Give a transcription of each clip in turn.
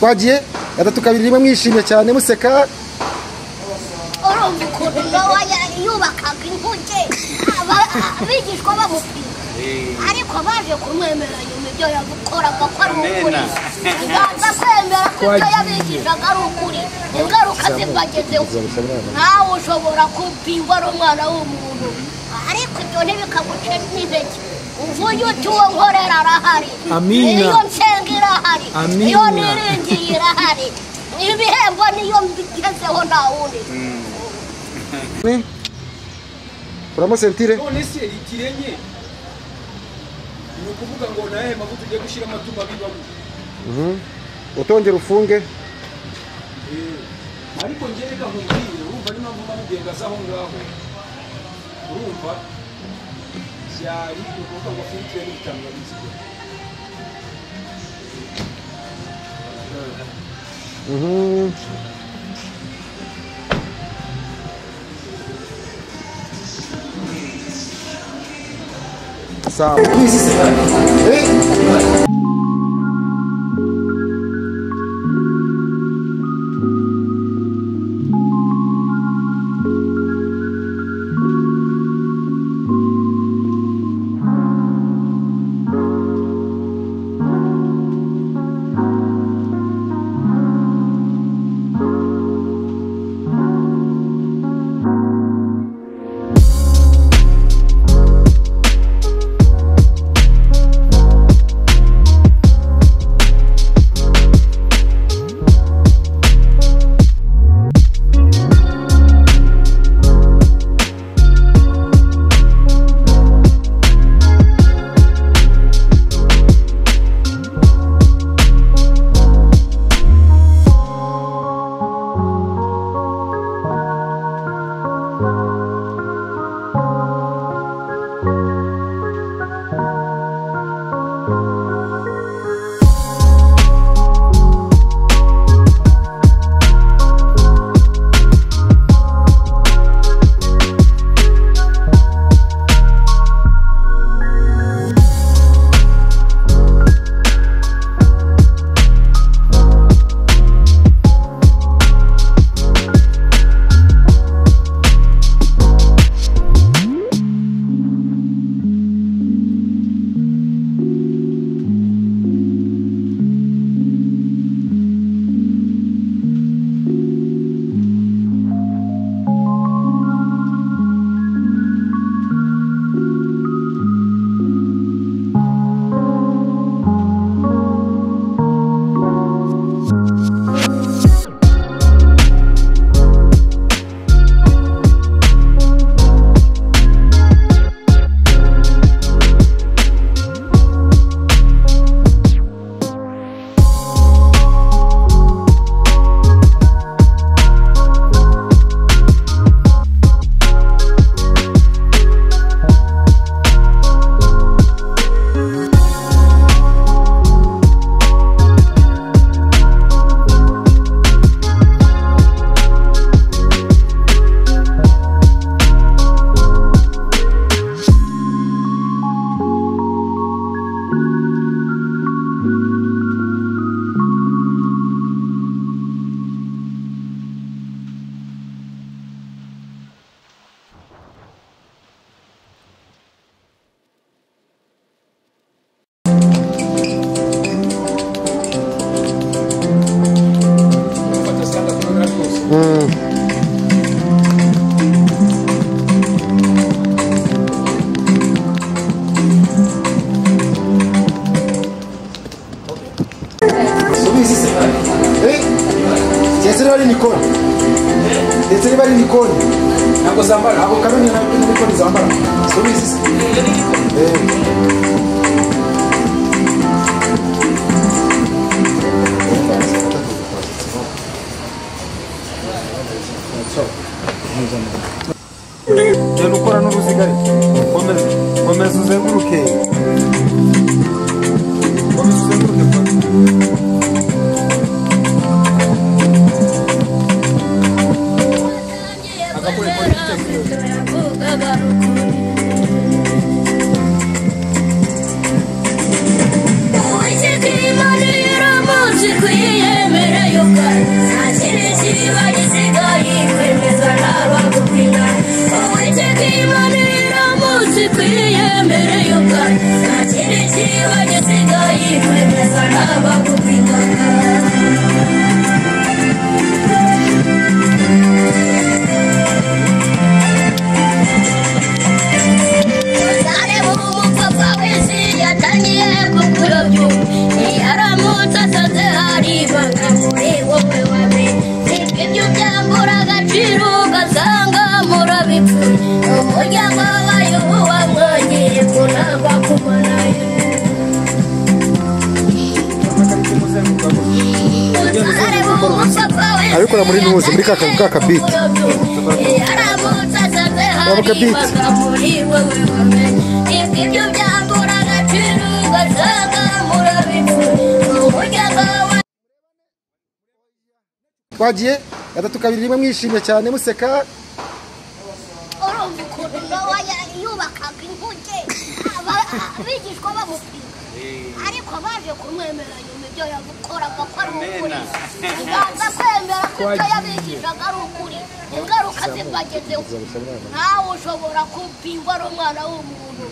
twagiye gatatu kabiri rimwe mwishimye cyane museka urumva ukuntu nawe yubakaga inkuge abigishwa bamupima ariko baje kumwemera nyuma ibyo yakoraga ko ari ukuri baza kwemera ko ibyo yabigishaga ari ukuri ingaruka zibagezeho ntawe ushobora kupingwa ari umwana w'umuntu ariko ibyo ntibikaguce n'intege uvuye uti uwo nkorera arahari iyo nsenga irahari iyo niringiye irahari ibihembo niyo mbigezeho nta wundi Kuramo sentire none se ikirenye ni ukuvuga ngo naye mavuta ugiye gushyira amatuma bibamo utongera ufunge ariko njye reka nkubwire urumva n'impamvu mpamugengaza aho ngaho urumva byari ukuvuga ngo filtre n'ibitanga bizigo sawa ntabwo zambara ntabwo kamenya n'ibikoni zambara subizi genda ukora n'uruziga komeza uzenguruke Uwiteka Imana yaramuzi kwiyemeza kiba gisigaye kwemeza n'abagukunda Uwiteka Imana iramutse ikwiyemereye ubwayo nta kindi kiba gisigaye kwemeza n'abagukunda Ariko muri nuze muri kaka beat. Kaka beat. Twagiye gatatu kabiri rimwe mwishimye cyane museka. Urumva ukuntu Nowa yubakaga inkuge abigishwa bamupinga ariko baje kumwemera nyuma ibyo yagukoraga ko ari ukuri baza kwemera ko ibyo yabigishaga ari ukuri ingaruka zibagezeho ntawe ushobora kupingwa ari umwana w'umuntu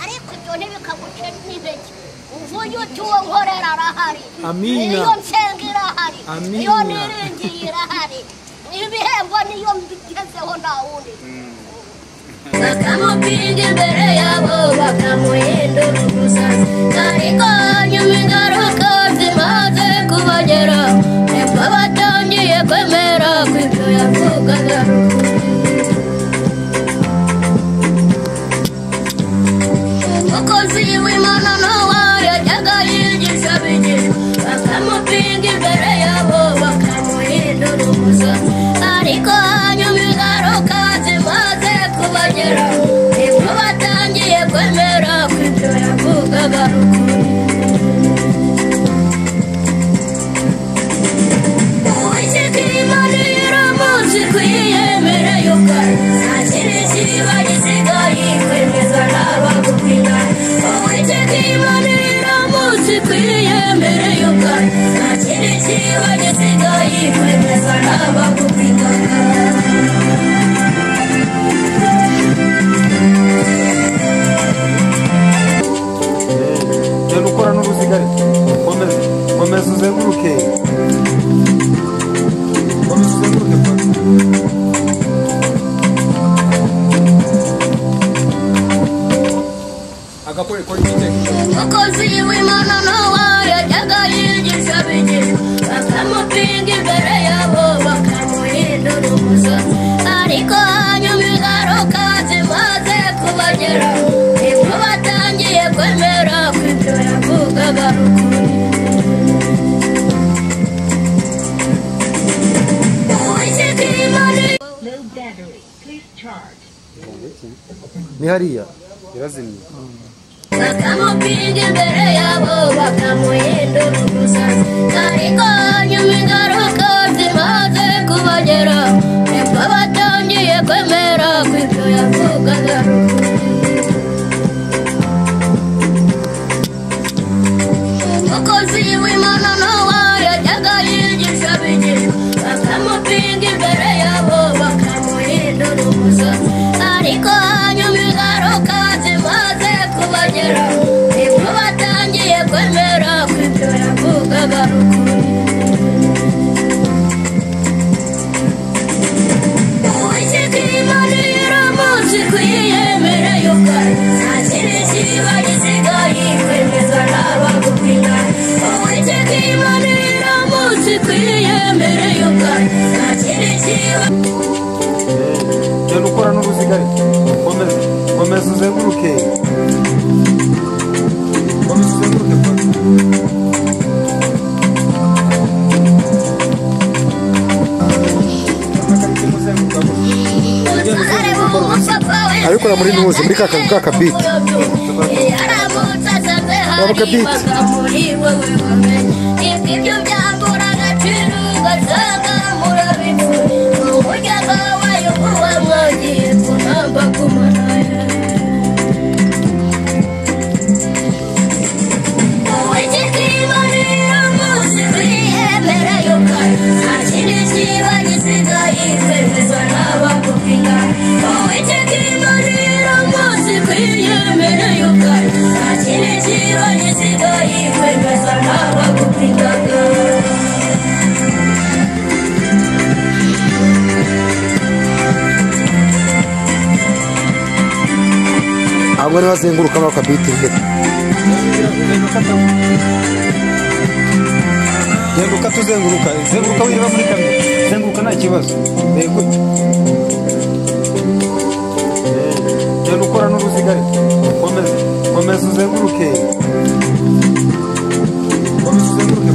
ariko ibyo ntibikaguce n'intege uvuye uti uwo nkorera arahari iyo nsenga irahari iyo niringiye irahari ibihembo niyo mbigezeho nta wundi bakamupinga imbere yabo bakamuhindura umusazi ariko nyuma ingaruka zimaze kubagera nibwo batangiye kwemera ko ibyo yavugaga umukozi w'Imana Nowa yajyaga yigisha abigishwa bakamupinga imbere yabo bakamuhindura umusazi ariko nyuma ingaruka zimaze kubagera nibwo batangiye kwemera ko ibyo yavugaga Uwiteka Imana iramutse ikwiyemereye ubwayo nta kindi kiba gisigaye kwemeza n'abagukunda Uwiteka Imana iramutse ikwiyemereye ubwayo nta kindi kiba gisigaye kwemeza n'abagukunda Gukora n'uruziga komeza uzenguruke umukozi w'Imana Nowa yajyaga yigisha abigishwa bakamupinga imbere yabo bakamuhindura umusazi ariko nyuma ingaruka zimaze kubagera nibwo batangiye kwemera ko ibyo yavugaga Uwiteka Imana Ni hariya irazimye. bakamupinga imbere yabo bakamuhindura umusazi ariko nyuma ingaruka zimaze kubagera nibwo batangiye kwemera ko ibyo yavugaga umukozi w'Imana Nowa yajyaga yigisha abigishwa bakamupinga imbere yabo bakamuhindura umusazi ariko nyuma ingaruka zimaze kubagera nibwo batangiye kwemera ko ibyo yavugaga Uwiteka Imana iramutse ikwiyemereye ubwayo nta kindi kiba gisigaye kwemeza n'abagukunda Uwiteka Imana iramutse ikwiyemereye ubwayo nta kindi kiba gukora n'uruziga komeza uzenguruke Ariko muri nuze muri kaka beat. Kaka beat. ibyo byambura agaciro ugasanga murabipfuye uburyo bwabaye kuba mwagiye kunamba kumaraya Uwiteka Imana iramutse ikwiyemereye ubwayo nta kindi kiba hamwe n'abazenguruka bakabita imbere. Zenguruka tuzenguruka, zenguruka wireba muri kamera, zenguruka nta kibazo. Yego. Genda ukora n'uruziga ariko. Komeza uzenguruke. Komeza uzenguruke.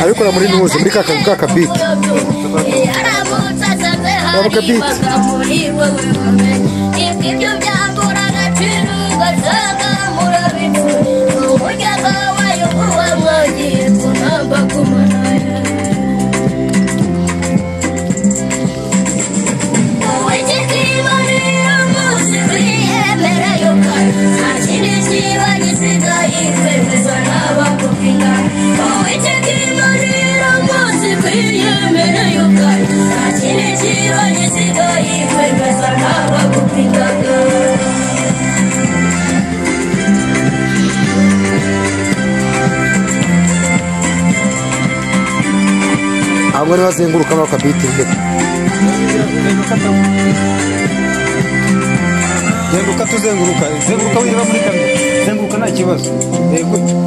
Abikora muri nuze muri kakabit. Kakabit. Hamwe n'abazenguruka bakabita imbere. Zenguruka tuzenguruka, zenguruka wireba muri kamera, zenguruka nta kibazo. Yego.